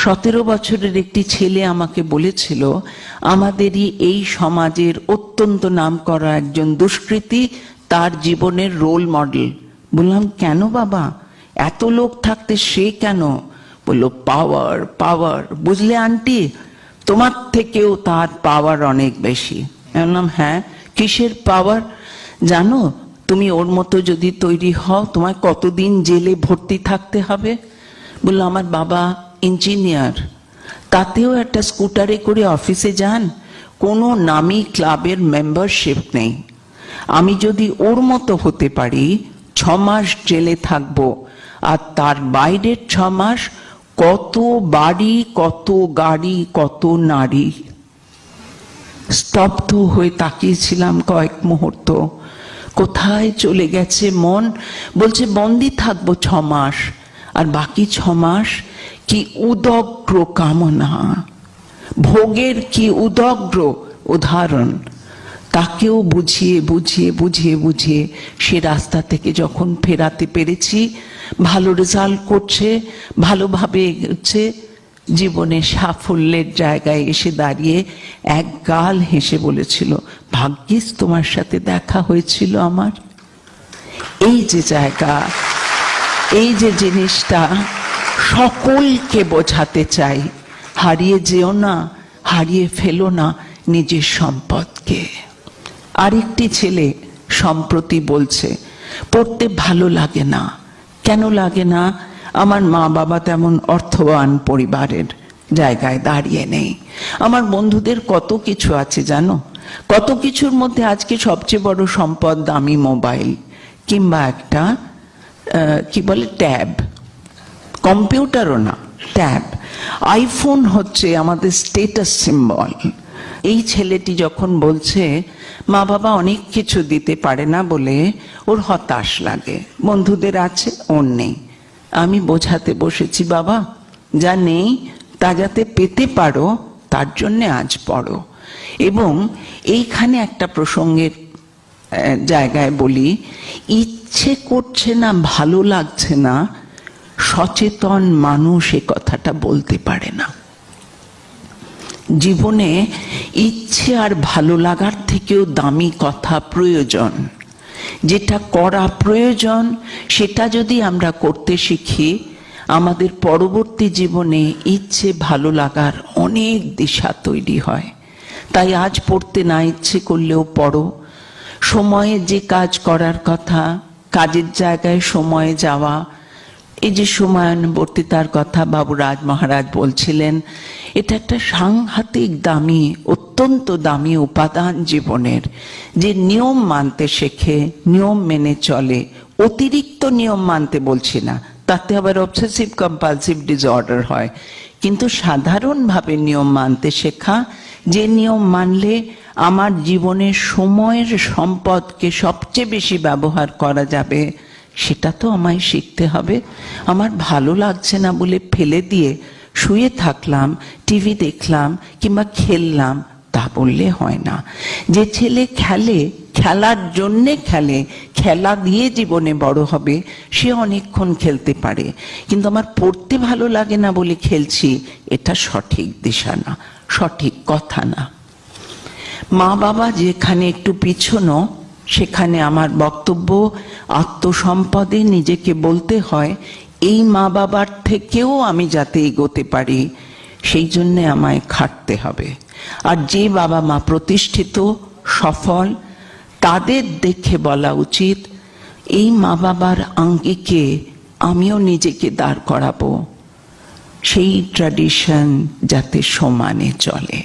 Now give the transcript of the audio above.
17 বছরের একটি ছেলে আমাকে বলেছিল, আমাদেরই এই সমাজের অত্যন্ত নামকরা একজন দুষ্কৃতী তার জীবনের রোল মডেল। বললাম, কেন বাবা, এত লোক থাকতে সে কেন? বললো, পাওয়ার পাওয়ার। বুঝলে আন্টি, তোমার থেকেও তার পাওয়ার অনেক বেশি। বললাম, হ্যাঁ, কিসের পাওয়ার? জানো, তুমি ওর মতো যদি তৈরি হও, তোমায় কতদিন জেলে ভর্তি থাকতে হবে? বললো, আমার বাবা ইঞ্জিনিয়ার, তাতেও একটা স্কুটারে করে অফিসে যান, কোনো নামী ক্লাবের মেম্বারশিপ নেই। আমি যদি ওর মতো হতে পারি, 6 মাস জেলে থাকবো, আর তার বাইরের 6 মাস কত বাড়ি, কত গাড়ি, কত নারী। স্তব্ধ হয়ে তাকিয়েছিলাম কয়েক মুহূর্ত। কোথায় চলে গেছে মন? বলছে, বন্দি থাকবো 6 মাস, আর বাকি 6 মাস কি উদগ্র কামনা, ভোগের কি উদগ্র উদাহরণ। তাকেও বুঝিয়ে বুঝিয়ে বুঝিয়ে বুঝিয়ে সে রাস্তা থেকে যখন ফেরাতে পেরেছি, ভালো রেজাল্ট করছে, ভালোভাবে এগোচ্ছে, জীবনে সাফল্যের জায়গায় এসে দাঁড়িয়ে এক গাল হেসে বলেছিল, ভাগ্যিস তোমার সাথে দেখা হয়েছিল আমার। এই যে জায়গা, এই যে জিনিসটা সকলকে বোঝাতে চাই, হারিয়ে যেও না, হারিয়ে ফেলো না নিজের সম্পদকে। আরেকটি ছেলে সম্প্রতি বলছে, পড়তে ভালো লাগে না। কেন লাগে না? আমার মা বাবা তেমন অর্থবান পরিবারের জায়গায় দাঁড়িয়ে নেই। আমার বন্ধুদের কত কিছু আছে জানো, কত কিছুর মধ্যে আজকে সবচেয়ে বড় সম্পদ দামি মোবাইল, কিংবা একটা কি বলে ট্যাব, কম্পিউটারও না, ট্যাব। আইফোন হচ্ছে আমাদের স্টেটাস সিম্বল। এই ছেলেটি যখন বলছে মা বাবা অনেক কিছু দিতে পারে না বলে ওর হতাশ লাগে, বন্ধুদের আছে, ওর নেই, আমি বোঝাতে বসেছি, বাবা যা নেই তা যাতে পেতে পারো তার জন্যে আজ পড়ো। এবং এইখানে একটা প্রসঙ্গের জায়গায় বলি, ইচ্ছে করছে না, ভালো লাগছে না, সচেতন মানুষ এ কথাটা বলতে পারে না। জীবনে ইচ্ছে আর ভালো লাগার থেকেও দামি কথা প্রয়োজন। যেটা করা প্রয়োজন সেটা যদি আমরা করতে শিখি, আমাদের পরবর্তী জীবনে ইচ্ছে ভালো লাগার অনেক দিশা তৈরি হয়। তাই আজ পড়তে না ইচ্ছে করলেও পড়ো। সময়ে যে কাজ করার কথা, কাজের জায়গায় সময়ে যাওয়া, এই যে সময়ানুবর্তিতার কথা বাবু রাজ মহারাজ বলছিলেন, এটা একটা সাংঘাতিক দামি, অত্যন্ত দামি উপাদান জীবনের। যে নিয়ম মানতে শেখে, নিয়ম মেনে চলে, অতিরিক্ত নিয়ম মানতে বলছি না, তাতে আবার অবসেসিভ কম্পালসিভ ডিসঅর্ডার হয়, কিন্তু সাধারণভাবে নিয়ম মানতে শেখা, যে নিয়ম মানলে আমার জীবনের সময়ের সম্পদকে সবচেয়ে বেশি ব্যবহার করা যাবে, সেটা তো আমায় শিখতে হবে। আমার ভালো লাগছে না বলে ফেলে দিয়ে শুয়ে থাকলাম, টিভি দেখলাম কিংবা খেললাম, তা বললে হয় না। যে ছেলে খেলে, খেলার জন্যে খেলে, খেলা দিয়ে জীবনে বড় হবে, সে অনেকক্ষণ খেলতে পারে। কিন্তু আমার পড়তে ভালো লাগে না বলে খেলছি, এটা সঠিক দিশা না, সঠিক কথা না। মা বাবা যেখানে একটু পিছনো, সেখানে আমার বক্তব্য, আত্মসম্পদে নিজেকে বলতে হয়, এই মা বাবার থেকেও আমি যাতে এগোতে পারি, সেই জন্যে আমায় খাটতে হবে। আর যে বাবা মা প্রতিষ্ঠিত, সফল, তাদের দেখে বলা উচিত, এই মা বাবার আঙ্গিকে আমিও নিজেকে দাঁড় করাবো, সেই ট্র্যাডিশন যাতে সমানে চলে।